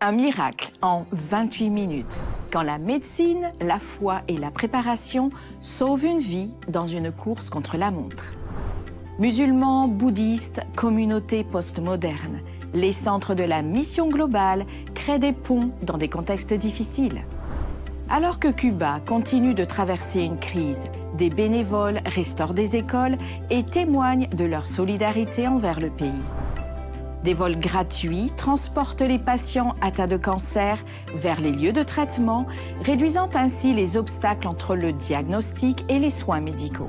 Un miracle en 28 minutes, quand la médecine, la foi et la préparation sauvent une vie dans une course contre la montre. Musulmans, bouddhistes, communautés postmodernes, les centres de la mission globale créent des ponts dans des contextes difficiles. Alors que Cuba continue de traverser une crise, des bénévoles restaurent des écoles et témoignent de leur solidarité envers le pays. Des vols gratuits transportent les patients atteints de cancer vers les lieux de traitement, réduisant ainsi les obstacles entre le diagnostic et les soins médicaux.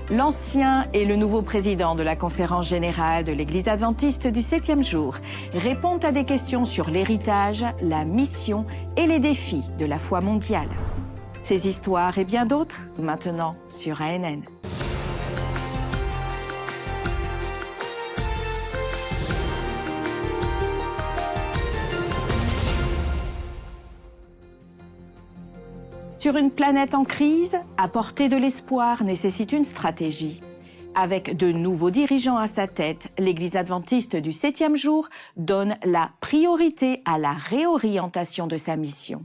L'ancien et le nouveau président de la Conférence générale de l'Église adventiste du 7e jour répondent à des questions sur l'héritage, la mission et les défis de la foi mondiale. Ces histoires et bien d'autres, maintenant sur ANN. Sur une planète en crise, apporter de l'espoir nécessite une stratégie. Avec de nouveaux dirigeants à sa tête, l'Église adventiste du 7e jour donne la priorité à la réorientation de sa mission.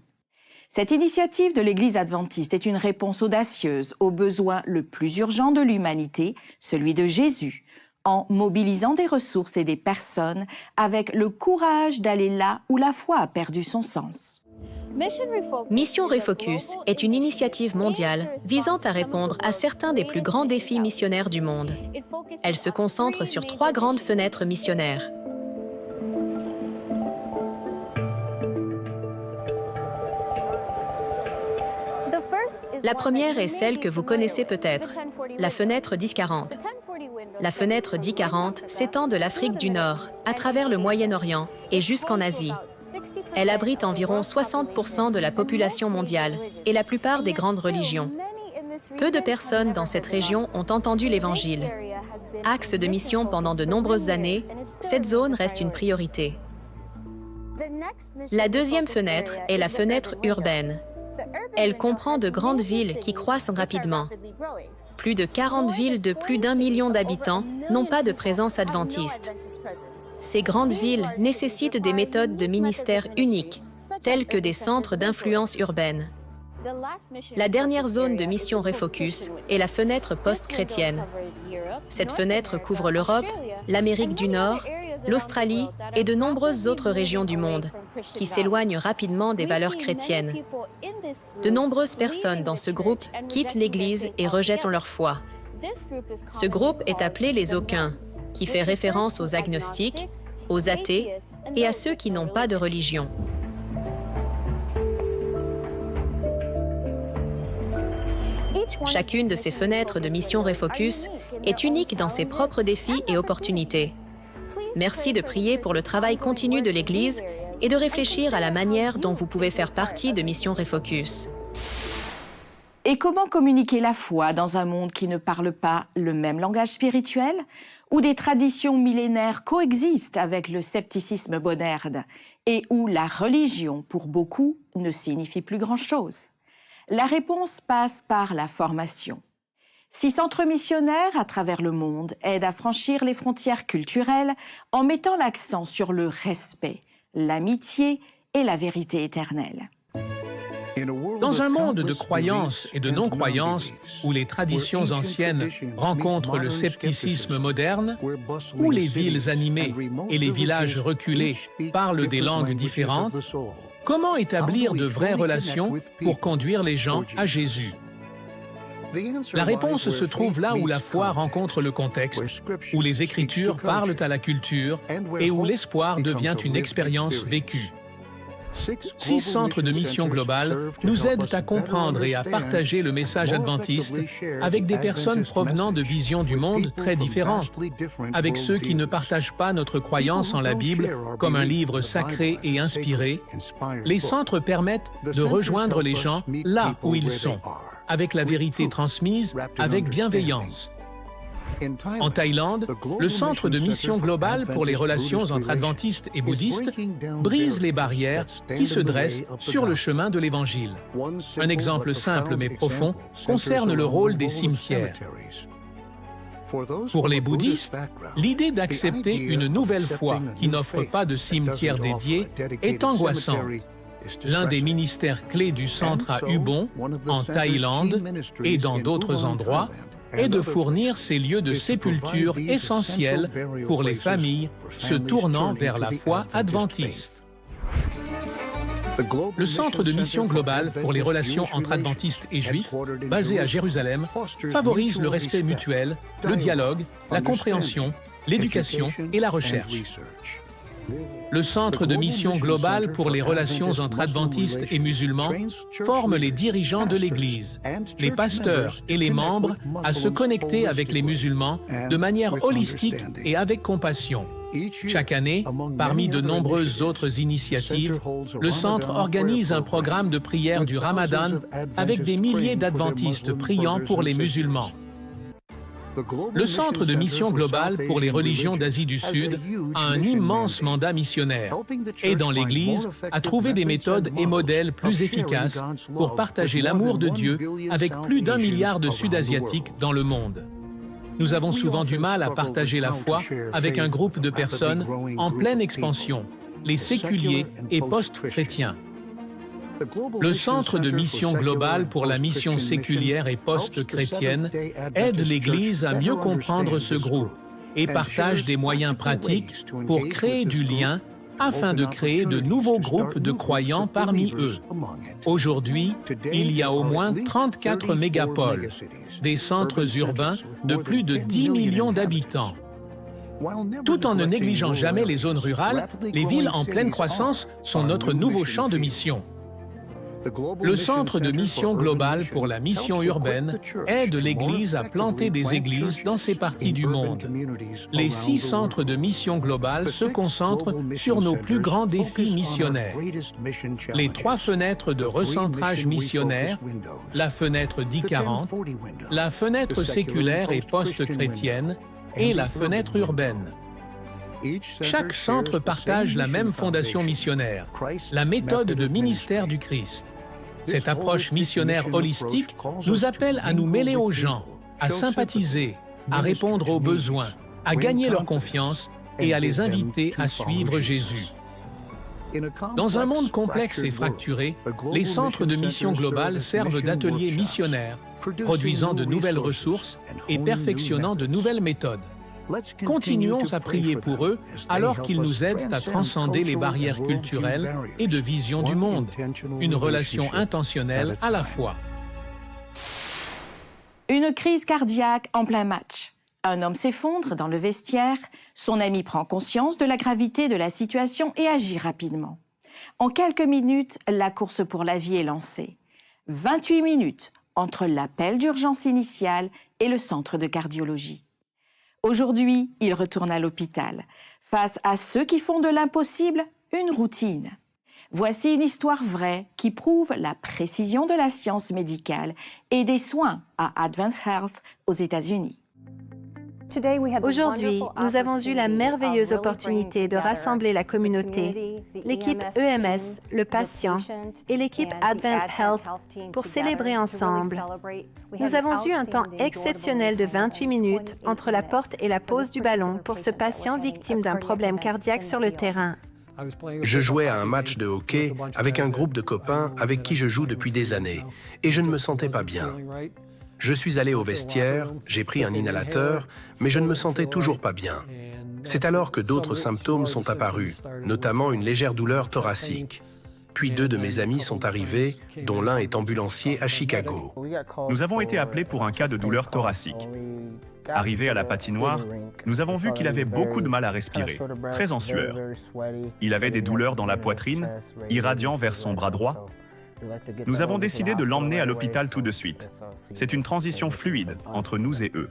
Cette initiative de l'Église adventiste est une réponse audacieuse au besoin le plus urgent de l'humanité, celui de Jésus, en mobilisant des ressources et des personnes avec le courage d'aller là où la foi a perdu son sens. Mission Refocus est une initiative mondiale visant à répondre à certains des plus grands défis missionnaires du monde. Elle se concentre sur 3 grandes fenêtres missionnaires. La première est celle que vous connaissez peut-être, la fenêtre 1040. La fenêtre 1040 s'étend de l'Afrique du Nord, à travers le Moyen-Orient et jusqu'en Asie. Elle abrite environ 60% de la population mondiale et la plupart des grandes religions. Peu de personnes dans cette région ont entendu l'Évangile. Axe de mission pendant de nombreuses années, cette zone reste une priorité. La deuxième fenêtre est la fenêtre urbaine. Elle comprend de grandes villes qui croissent rapidement. Plus de 40 villes de plus d'1 million d'habitants n'ont pas de présence adventiste. Ces grandes villes nécessitent des méthodes de ministère uniques, telles que des centres d'influence urbaine. La dernière zone de mission Refocus est la fenêtre post-chrétienne. Cette fenêtre couvre l'Europe, l'Amérique du Nord, l'Australie et de nombreuses autres régions du monde, qui s'éloignent rapidement des valeurs chrétiennes. De nombreuses personnes dans ce groupe quittent l'Église et rejettent leur foi. Ce groupe est appelé les Aucuns, qui fait référence aux agnostiques, aux athées et à ceux qui n'ont pas de religion. Chacune de ces fenêtres de mission Refocus est unique dans ses propres défis et opportunités. Merci de prier pour le travail continu de l'Église et de réfléchir à la manière dont vous pouvez faire partie de Mission Refocus. Et comment communiquer la foi dans un monde qui ne parle pas le même langage spirituel, où des traditions millénaires coexistent avec le scepticisme moderne et où la religion, pour beaucoup, ne signifie plus grand-chose? La réponse passe par la formation. 6 centres missionnaires à travers le monde aident à franchir les frontières culturelles en mettant l'accent sur le respect, l'amitié et la vérité éternelle. Dans un monde de croyances et de non-croyances, où les traditions anciennes rencontrent le scepticisme moderne, où les villes animées et les villages reculés parlent des langues différentes, comment établir de vraies relations pour conduire les gens à Jésus? La réponse se trouve là où la foi rencontre le contexte, où les Écritures parlent à la culture et où l'espoir devient une expérience vécue. 6 centres de mission globale nous aident à comprendre et à partager le message adventiste avec des personnes provenant de visions du monde très différentes, avec ceux qui ne partagent pas notre croyance en la Bible comme un livre sacré et inspiré. Les centres permettent de rejoindre les gens là où ils sont, avec la vérité transmise, avec bienveillance. En Thaïlande, le Centre de mission globale pour les relations entre adventistes et bouddhistes brise les barrières qui se dressent sur le chemin de l'Évangile. Un exemple simple mais profond concerne le rôle des cimetières. Pour les bouddhistes, l'idée d'accepter une nouvelle foi qui n'offre pas de cimetière dédié est angoissante. L'un des ministères clés du centre à Ubon, en Thaïlande et dans d'autres endroits, est de fournir ces lieux de sépulture essentiels pour les familles se tournant vers la foi adventiste. Le Centre de mission globale pour les relations entre adventistes et juifs, basé à Jérusalem, favorise le respect mutuel, le dialogue, la compréhension, l'éducation et la recherche. Le Centre de mission globale pour les relations entre adventistes et musulmans forme les dirigeants de l'Église, les pasteurs et les membres à se connecter avec les musulmans de manière holistique et avec compassion. Chaque année, parmi de nombreuses autres initiatives, le Centre organise un programme de prière du Ramadan avec des milliers d'adventistes priant pour les musulmans. Le Centre de mission globale pour les religions d'Asie du Sud a un immense mandat missionnaire, aidant l'Église à trouver des méthodes et modèles plus efficaces pour partager l'amour de Dieu avec plus d'1 milliard de Sud-Asiatiques dans le monde. Nous avons souvent du mal à partager la foi avec un groupe de personnes en pleine expansion, les séculiers et post-chrétiens. Le Centre de mission globale pour la mission séculière et post-chrétienne aide l'Église à mieux comprendre ce groupe et partage des moyens pratiques pour créer du lien afin de créer de nouveaux groupes de croyants parmi eux. Aujourd'hui, il y a au moins 34 mégapoles, des centres urbains de plus de 10 millions d'habitants. Tout en ne négligeant jamais les zones rurales, les villes en pleine croissance sont notre nouveau champ de mission. Le Centre de mission globale pour la mission urbaine aide l'Église à planter des églises dans ces parties du monde. Les 6 centres de mission globale se concentrent sur nos plus grands défis missionnaires. Les 3 fenêtres de recentrage missionnaire, la fenêtre D40, la fenêtre séculaire et post-chrétienne et la fenêtre urbaine. Chaque centre partage la même fondation missionnaire, la méthode de ministère du Christ. Cette approche missionnaire holistique nous appelle à nous mêler aux gens, à sympathiser, à répondre aux besoins, à gagner leur confiance et à les inviter à suivre Jésus. Dans un monde complexe et fracturé, les centres de mission globale servent d'ateliers missionnaires, produisant de nouvelles ressources et perfectionnant de nouvelles méthodes. Continuons à prier pour eux alors qu'ils nous aident à transcender les barrières culturelles et de vision du monde, une relation intentionnelle à la fois. Une crise cardiaque en plein match. Un homme s'effondre dans le vestiaire, son ami prend conscience de la gravité de la situation et agit rapidement. En quelques minutes, la course pour la vie est lancée. 28 minutes entre l'appel d'urgence initial et le centre de cardiologie. Aujourd'hui, il retourne à l'hôpital. Face à ceux qui font de l'impossible une routine. Voici une histoire vraie qui prouve la précision de la science médicale et des soins à Advent Health aux États-Unis. Aujourd'hui, nous avons eu la merveilleuse opportunité de rassembler la communauté, l'équipe EMS, le patient et l'équipe Advent Health pour célébrer ensemble. Nous avons eu un temps exceptionnel de 28 minutes entre la porte et la pose du ballon pour ce patient victime d'un problème cardiaque sur le terrain. Je jouais à un match de hockey avec un groupe de copains avec qui je joue depuis des années et je ne me sentais pas bien. Je suis allé au vestiaire, j'ai pris un inhalateur, mais je ne me sentais toujours pas bien. C'est alors que d'autres symptômes sont apparus, notamment une légère douleur thoracique. Puis 2 de mes amis sont arrivés, dont l'un est ambulancier à Chicago. Nous avons été appelés pour un cas de douleur thoracique. Arrivé à la patinoire, nous avons vu qu'il avait beaucoup de mal à respirer, très en sueur. Il avait des douleurs dans la poitrine, irradiant vers son bras droit. Nous avons décidé de l'emmener à l'hôpital tout de suite. C'est une transition fluide entre nous et eux.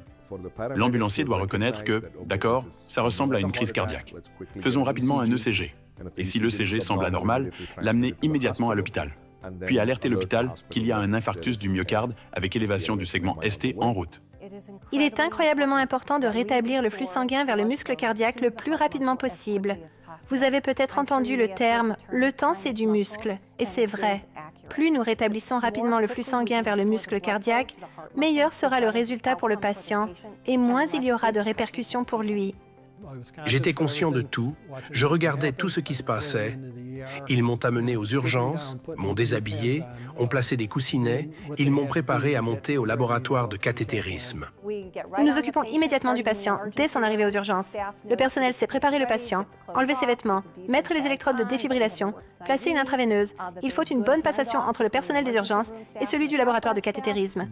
L'ambulancier doit reconnaître que, d'accord, ça ressemble à une crise cardiaque. Faisons rapidement un ECG. Et si l'ECG semble anormal, l'amener immédiatement à l'hôpital. Puis alerter l'hôpital qu'il y a un infarctus du myocarde avec élévation du segment ST en route. Il est incroyablement important de rétablir le flux sanguin vers le muscle cardiaque le plus rapidement possible. Vous avez peut-être entendu le terme « le temps, c'est du muscle », et c'est vrai. Plus nous rétablissons rapidement le flux sanguin vers le muscle cardiaque, meilleur sera le résultat pour le patient et moins il y aura de répercussions pour lui. J'étais conscient de tout, je regardais tout ce qui se passait. Ils m'ont amené aux urgences, m'ont déshabillé, ont placé des coussinets, ils m'ont préparé à monter au laboratoire de cathétérisme. Nous nous occupons immédiatement du patient dès son arrivée aux urgences. Le personnel sait préparer le patient, enlever ses vêtements, mettre les électrodes de défibrillation, placer une intraveineuse. Il faut une bonne passation entre le personnel des urgences et celui du laboratoire de cathétérisme.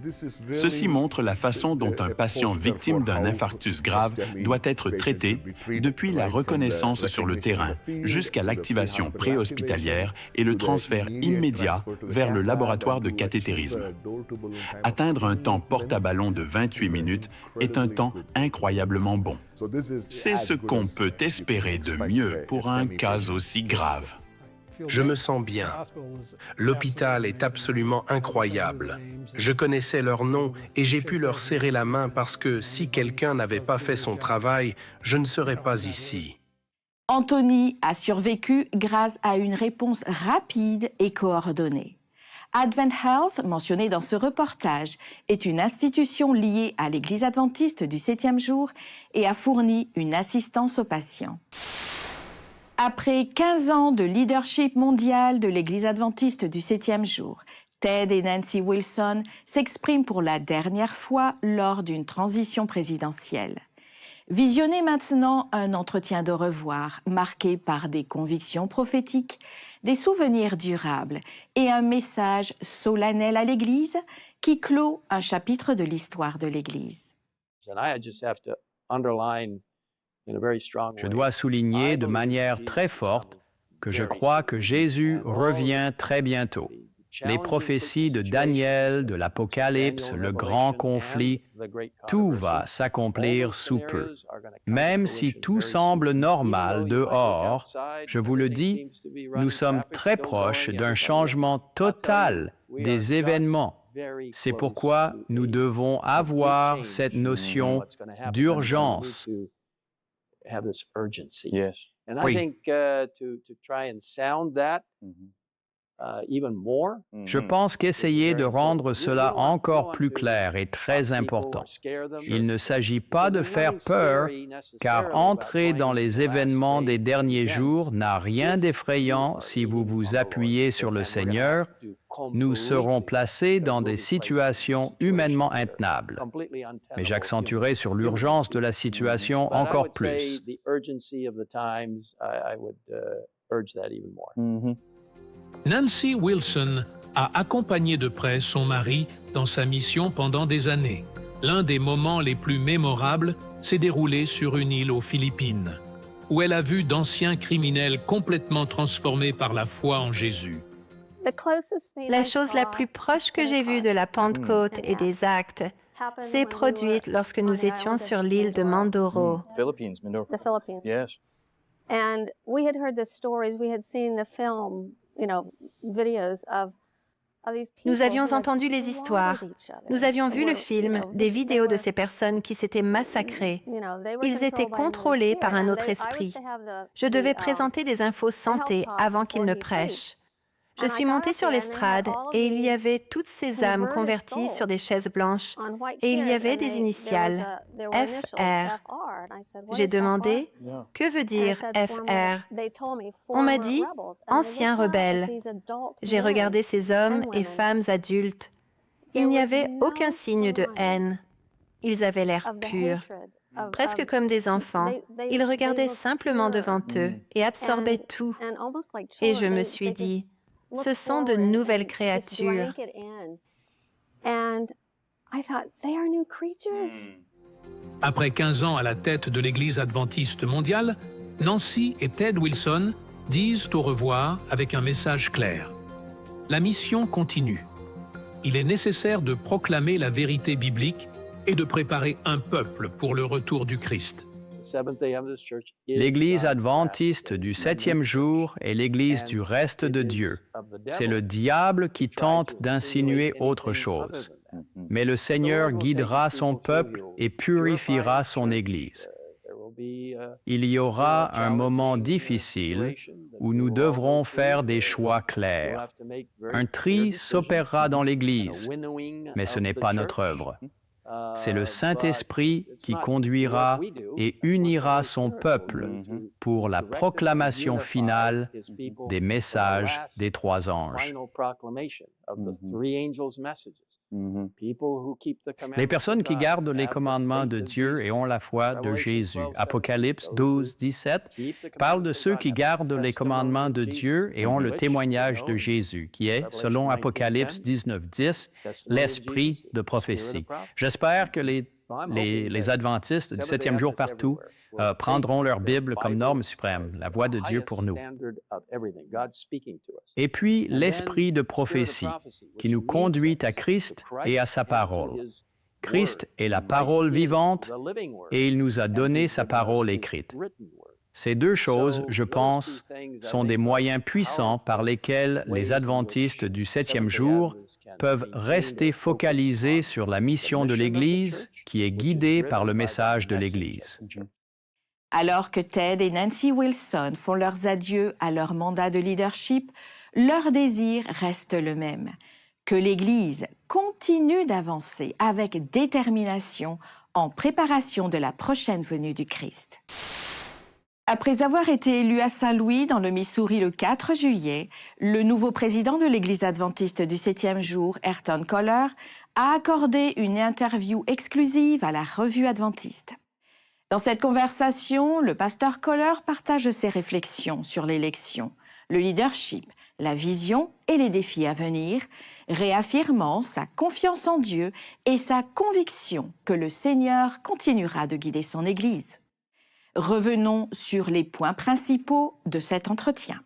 Ceci montre la façon dont un patient victime d'un infarctus grave doit être traité depuis la reconnaissance sur le terrain jusqu'à l'activation préhospitalière et le transfert immédiat vers le laboratoire de cathétérisme. Atteindre un temps porte-à-ballon de 28 minutes est un temps incroyablement bon. C'est ce qu'on peut espérer de mieux pour un cas aussi grave. Je me sens bien. L'hôpital est absolument incroyable. Je connaissais leurs noms et j'ai pu leur serrer la main parce que si quelqu'un n'avait pas fait son travail, je ne serais pas ici. Anthony a survécu grâce à une réponse rapide et coordonnée. Advent Health, mentionné dans ce reportage, est une institution liée à l'Église adventiste du 7e jour et a fourni une assistance aux patients. Après 15 ans de leadership mondial de l'Église adventiste du 7e jour, Ted et Nancy Wilson s'expriment pour la dernière fois lors d'une transition présidentielle. Visionnez maintenant un entretien de revoir marqué par des convictions prophétiques, des souvenirs durables et un message solennel à l'Église qui clôt un chapitre de l'histoire de l'Église. Je dois souligner de manière très forte que je crois que Jésus revient très bientôt. Les prophéties de Daniel, de l'Apocalypse, le grand conflit, tout va s'accomplir sous peu. Même si tout semble normal dehors, je vous le dis, nous sommes très proches d'un changement total des événements. C'est pourquoi nous devons avoir cette notion d'urgence. Oui. Je pense qu'essayer de rendre cela encore plus clair est très important. Il ne s'agit pas de faire peur, car entrer dans les événements des derniers jours n'a rien d'effrayant si vous vous appuyez sur le Seigneur. Nous serons placés dans des situations humainement intenables. Mais j'accentuerai sur l'urgence de la situation encore plus. Nancy Wilson a accompagné de près son mari dans sa mission pendant des années. L'un des moments les plus mémorables s'est déroulé sur une île aux Philippines, où elle a vu d'anciens criminels complètement transformés par la foi en Jésus. La chose la plus proche que j'ai vue de la Pentecôte et des actes s'est produite lorsque nous étions sur l'île de Mindoro. Nous avions entendu les histoires, nous avions vu le film, des vidéos de ces personnes qui s'étaient massacrées. Ils étaient contrôlés par un autre esprit. Je devais présenter des infos santé avant qu'ils ne prêchent. Je suis montée sur l'estrade et il y avait toutes ces âmes converties sur des chaises blanches et il y avait des initiales, FR. J'ai demandé, que veut dire FR? On m'a dit, anciens rebelles. J'ai regardé ces hommes et femmes adultes. Il n'y avait aucun signe de haine. Ils avaient l'air purs, presque comme des enfants. Ils regardaient simplement devant eux et absorbaient tout. Et je me suis dit, ce sont de nouvelles créatures. Après 15 ans à la tête de l'Église adventiste mondiale, Nancy et Ted Wilson disent au revoir avec un message clair. La mission continue. Il est nécessaire de proclamer la vérité biblique et de préparer un peuple pour le retour du Christ. L'Église adventiste du 7e jour est l'Église du reste de Dieu. C'est le diable qui tente d'insinuer autre chose. Mais le Seigneur guidera son peuple et purifiera son Église. Il y aura un moment difficile, où nous devrons faire des choix clairs. Un tri s'opérera dans l'Église, mais ce n'est pas notre œuvre. C'est le Saint-Esprit qui conduira et unira son peuple pour la proclamation finale des messages des trois anges. Les personnes qui gardent les commandements de Dieu et ont la foi de Jésus. Apocalypse 12, 17 parle de ceux qui gardent les commandements de Dieu et ont le témoignage de Jésus, qui est, selon Apocalypse 19, 10, l'esprit de prophétie. J'espère que les adventistes du 7e jour partout prendront leur Bible comme norme suprême, la voix de Dieu pour nous. Et puis, l'esprit de prophétie qui nous conduit à Christ et à sa parole. Christ est la parole vivante et il nous a donné sa parole écrite. Ces deux choses, je pense, sont des moyens puissants par lesquels les adventistes du 7e jour peuvent rester focalisés sur la mission de l'Église qui est guidée par le message de l'Église. Alors que Ted et Nancy Wilson font leurs adieux à leur mandat de leadership, leur désir reste le même, que l'Église continue d'avancer avec détermination en préparation de la prochaine venue du Christ. Après avoir été élu à Saint-Louis, dans le Missouri, le 4 juillet, le nouveau président de l'Église adventiste du 7e jour, Ayrton Koller, a accordé une interview exclusive à la Revue adventiste. Dans cette conversation, le pasteur Koller partage ses réflexions sur l'élection, le leadership, la vision et les défis à venir, réaffirmant sa confiance en Dieu et sa conviction que le Seigneur continuera de guider son Église. Revenons sur les points principaux de cet entretien.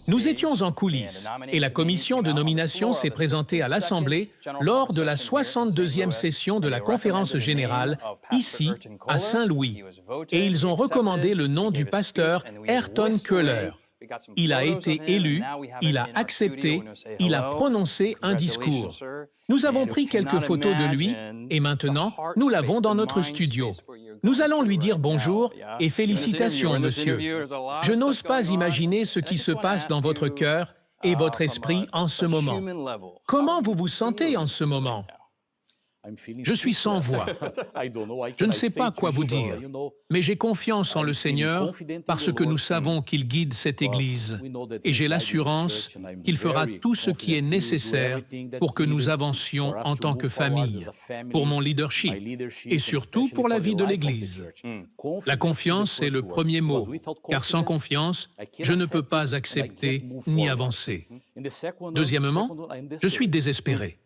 Nous étions en coulisses et la commission de nomination s'est présentée à l'Assemblée lors de la 62e session de la Conférence générale, ici, à Saint-Louis, et ils ont recommandé le nom du pasteur Ayrton Koller. Il a été élu, il a accepté, il a prononcé un discours. Nous avons pris quelques photos de lui et maintenant, nous l'avons dans notre studio. Nous allons lui dire bonjour et félicitations, monsieur. Je n'ose pas imaginer ce qui se passe dans votre cœur et votre esprit en ce moment. Comment vous vous sentez en ce moment? Je suis sans voix. Je ne sais pas quoi vous dire, mais j'ai confiance en le Seigneur parce que nous savons qu'il guide cette Église et j'ai l'assurance qu'il fera tout ce qui est nécessaire pour que nous avancions en tant que famille, pour mon leadership et surtout pour la vie de l'Église. La confiance est le premier mot, car sans confiance, je ne peux pas accepter ni avancer. Deuxièmement, je suis désespéré.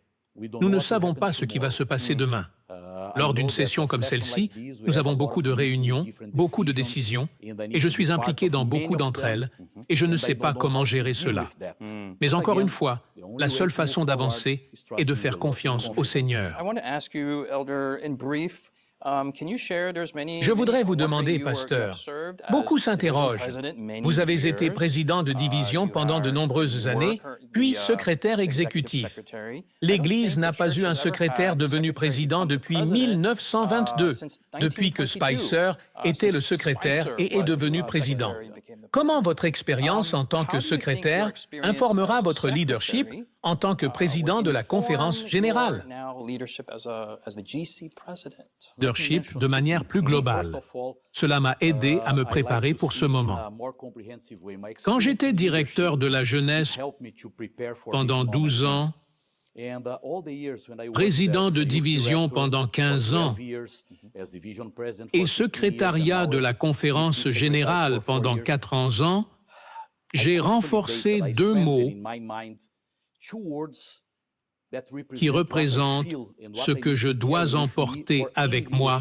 Nous ne savons pas ce qui va se passer demain. Lors d'une session comme celle-ci, nous avons beaucoup de réunions, beaucoup de décisions, et je suis impliqué dans beaucoup d'entre elles, et je ne sais pas comment gérer cela. Mais encore une fois, la seule façon d'avancer est de faire confiance au Seigneur. Je voudrais vous demander, pasteur, beaucoup s'interrogent. Vous avez été président de division pendant de nombreuses années, puis secrétaire exécutif. L'Église n'a pas eu un secrétaire devenu président depuis 1922, depuis que Spicer était le secrétaire et est devenu président. Comment votre expérience en tant que secrétaire informera votre leadership en tant que président de la conférence générale? Leadership de manière plus globale. Cela m'a aidé à me préparer pour ce moment. Quand j'étais directeur de la jeunesse pendant 12 ans, président de division pendant 15 ans et secrétariat de la conférence générale pendant 4 ans, j'ai renforcé 2 mots qui représentent ce que je dois emporter avec moi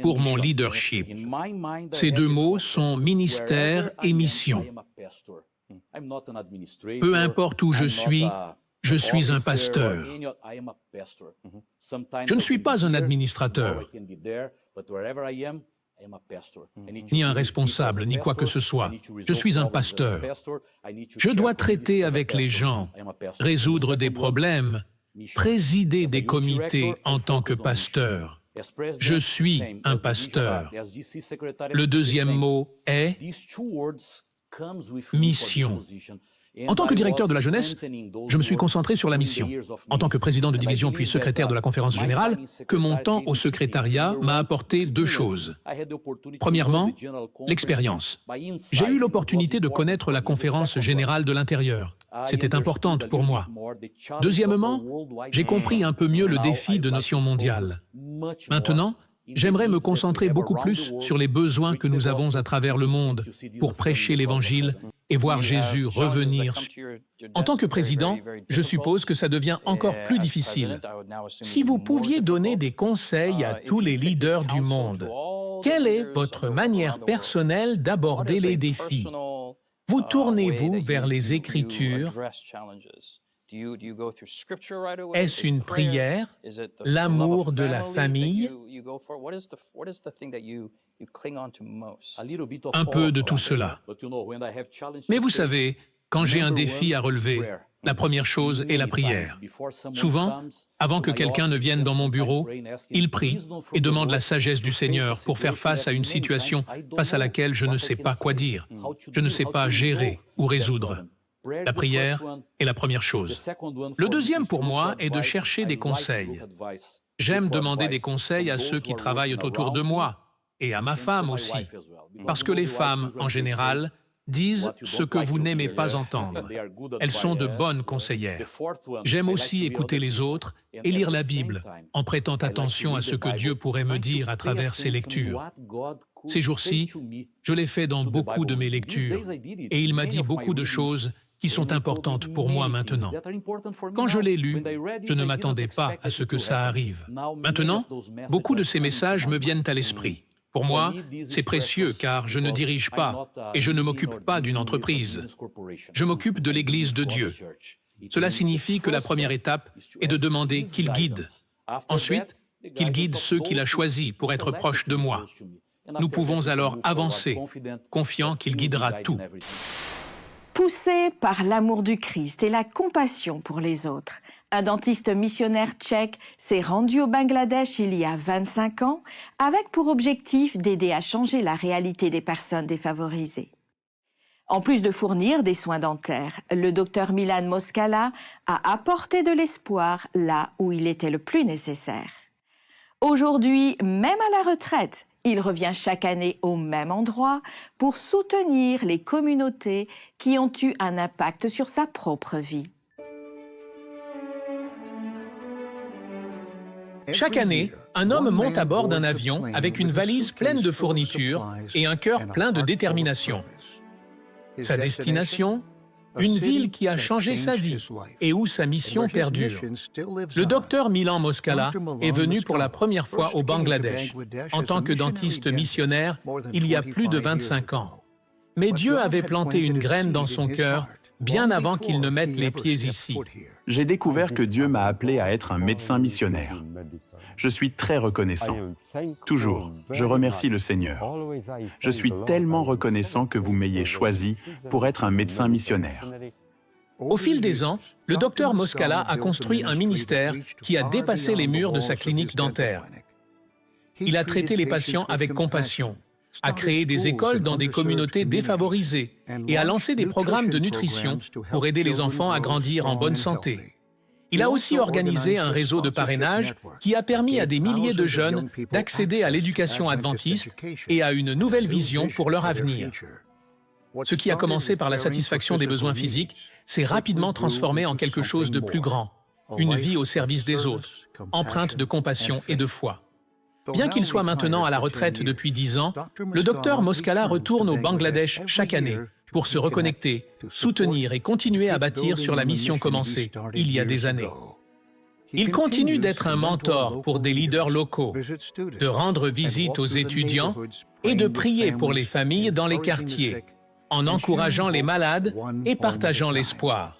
pour mon leadership. Ces 2 mots sont ministère et mission. Peu importe où je suis un pasteur. Je ne suis pas un administrateur, ni un responsable, ni quoi que ce soit. Je suis un pasteur. Je dois traiter avec les gens, résoudre des problèmes, présider des comités en tant que pasteur. Je suis un pasteur. Le deuxième mot est mission. En tant que directeur de la jeunesse, je me suis concentré sur la mission. En tant que président de division puis secrétaire de la conférence générale, que mon temps au secrétariat m'a apporté deux choses. Premièrement, l'expérience. J'ai eu l'opportunité de connaître la conférence générale de l'intérieur. C'était importante pour moi. Deuxièmement, j'ai compris un peu mieux le défi de notion mondiale. Maintenant, j'aimerais me concentrer beaucoup plus sur les besoins que nous avons à travers le monde pour prêcher l'Évangile et voir Jésus revenir. En tant que président, je suppose que ça devient encore plus difficile. Si vous pouviez donner des conseils à tous les leaders du monde, quelle est votre manière personnelle d'aborder les défis? Vous tournez-vous vers les Écritures? Est-ce une prière, l'amour de la famille? Un peu de tout cela. Mais vous savez, quand j'ai un défi à relever, la première chose est la prière. Souvent, avant que quelqu'un ne vienne dans mon bureau, il prie et demande la sagesse du Seigneur pour faire face à une situation face à laquelle je ne sais pas quoi dire, je ne sais pas gérer ou résoudre. La prière est la première chose. Le deuxième pour moi est de chercher des conseils. J'aime demander des conseils à ceux qui travaillent autour de moi et à ma femme aussi, parce que les femmes, en général, disent ce que vous n'aimez pas entendre. Elles sont de bonnes conseillères. J'aime aussi écouter les autres et lire la Bible en prêtant attention à ce que Dieu pourrait me dire à travers ses lectures. Ces jours-ci, je l'ai fait dans beaucoup de mes lectures et il m'a dit beaucoup de choses qui sont importantes pour moi maintenant. Quand je l'ai lu, je ne m'attendais pas à ce que ça arrive. Maintenant, beaucoup de ces messages me viennent à l'esprit. Pour moi, c'est précieux car je ne dirige pas et je ne m'occupe pas d'une entreprise. Je m'occupe de l'Église de Dieu. Cela signifie que la première étape est de demander qu'il guide. Ensuite, qu'il guide ceux qu'il a choisis pour être proches de moi. Nous pouvons alors avancer, confiants qu'il guidera tout. Poussé par l'amour du Christ et la compassion pour les autres, un dentiste missionnaire tchèque s'est rendu au Bangladesh il y a 25 ans avec pour objectif d'aider à changer la réalité des personnes défavorisées. En plus de fournir des soins dentaires, le docteur Milan Moskala a apporté de l'espoir là où il était le plus nécessaire. Aujourd'hui, même à la retraite, il revient chaque année au même endroit pour soutenir les communautés qui ont eu un impact sur sa propre vie. Chaque année, un homme monte à bord d'un avion avec une valise pleine de fournitures et un cœur plein de détermination. Sa destination, une ville qui a changé sa vie et où sa mission perdure. Le docteur Milan Moskala est venu pour la première fois au Bangladesh en tant que dentiste missionnaire il y a plus de 25 ans. Mais Dieu avait planté une graine dans son cœur bien avant qu'il ne mette les pieds ici. J'ai découvert que Dieu m'a appelé à être un médecin missionnaire. Je suis très reconnaissant. Toujours, je remercie le Seigneur. Je suis tellement reconnaissant que vous m'ayez choisi pour être un médecin missionnaire. Au fil des ans, le docteur Moskala a construit un ministère qui a dépassé les murs de sa clinique dentaire. Il a traité les patients avec compassion, a créé des écoles dans des communautés défavorisées et a lancé des programmes de nutrition pour aider les enfants à grandir en bonne santé. Il a aussi organisé un réseau de parrainage qui a permis à des milliers de jeunes d'accéder à l'éducation adventiste et à une nouvelle vision pour leur avenir. Ce qui a commencé par la satisfaction des besoins physiques s'est rapidement transformé en quelque chose de plus grand, une vie au service des autres, empreinte de compassion et de foi. Bien qu'il soit maintenant à la retraite depuis 10 ans, le docteur Moskala retourne au Bangladesh chaque année pour se reconnecter, soutenir et continuer à bâtir sur la mission commencée il y a des années. Il continue d'être un mentor pour des leaders locaux, de rendre visite aux étudiants et de prier pour les familles dans les quartiers, en encourageant les malades et partageant l'espoir.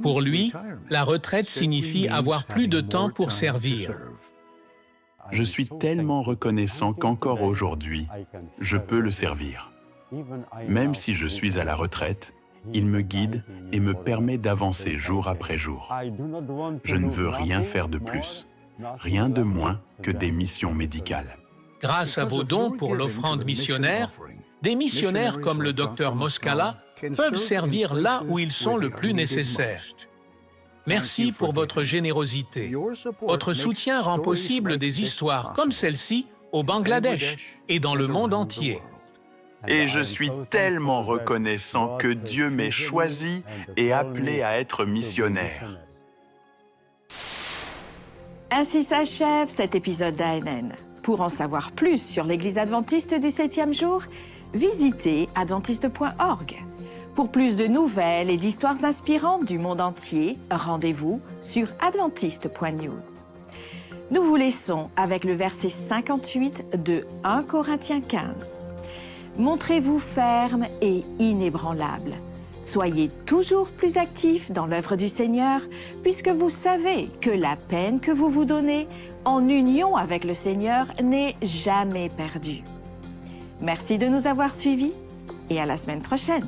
Pour lui, la retraite signifie avoir plus de temps pour servir. Je suis tellement reconnaissant qu'encore aujourd'hui, je peux le servir. Même si je suis à la retraite, il me guide et me permet d'avancer jour après jour. Je ne veux rien faire de plus. rien de moins que des missions médicales. Grâce à vos dons pour l'offrande missionnaire, des missionnaires comme le docteur Moscala peuvent servir là où ils sont le plus nécessaires. Merci pour votre générosité. Votre soutien rend possible des histoires comme celle-ci au Bangladesh et dans le monde entier. Et je suis tellement reconnaissant que Dieu m'ait choisi et appelé à être missionnaire. Ainsi s'achève cet épisode d'ANN. Pour en savoir plus sur l'Église adventiste du 7e jour, visitez adventiste.org. Pour plus de nouvelles et d'histoires inspirantes du monde entier, rendez-vous sur adventiste.news. Nous vous laissons avec le verset 58 de 1 Corinthiens 15. Montrez-vous ferme et inébranlable. Soyez toujours plus actifs dans l'œuvre du Seigneur, puisque vous savez que la peine que vous vous donnez en union avec le Seigneur n'est jamais perdue. Merci de nous avoir suivis et à la semaine prochaine.